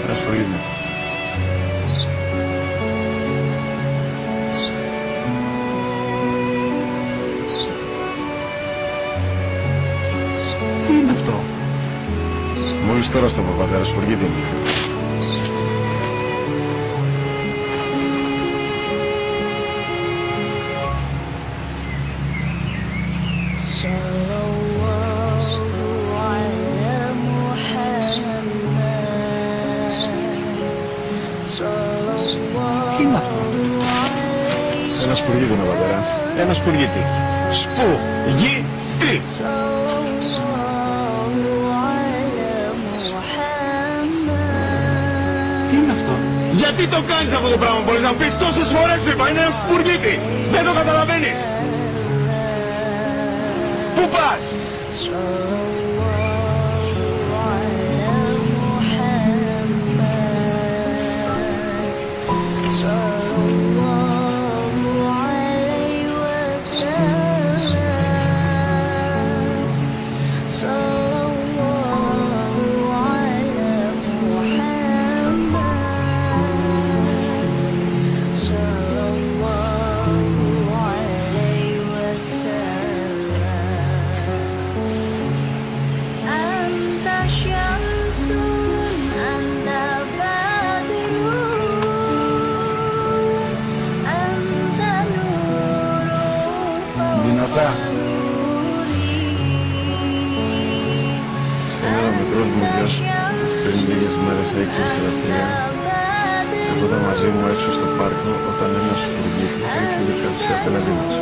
Ένα σπουργίτι. Τι είναι αυτό? Μόλις τώρα στο παπατέρα σπουργίτι μου. Τι είναι αυτό? Ένα σπουργίτι είναι πατέρα. Ένα σπουργίτι. Σπουργίτι! Τι είναι αυτό? Γιατί το κάνεις αυτό το πράγμα, μπορείς να πεις τόσες φορές σου είπα, είναι ένα σπουργίτι. Δεν το καταλαβαίνεις. Πού πας? Δυνατά. Σήμερα ο μικρός μου γιος πριν λίγες μέρες έκλεισε τα τρία. Ερχόταν μαζί μου έξω στο πάρκο όταν ένα σπουργίτι ήρθε και κάθισε απέναντί μας.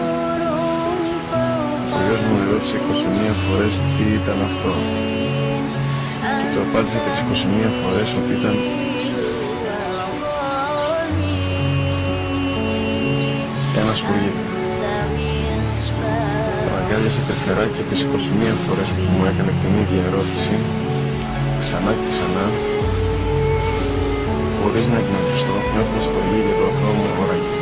Ο γιος μου ρώτησε 21 φορές τι ήταν αυτό. Και το απάντησε και τις 21 φορές ότι ήταν ένα σπουργίτι. Τον αγκάλιασε τεσσερά και τις 21 φορές που μου έκανε την ίδια ερώτηση, ξανά και ξανά, χωρίς να εκνευριστώ, νιώθω στολή για το αθώο μου οράκι.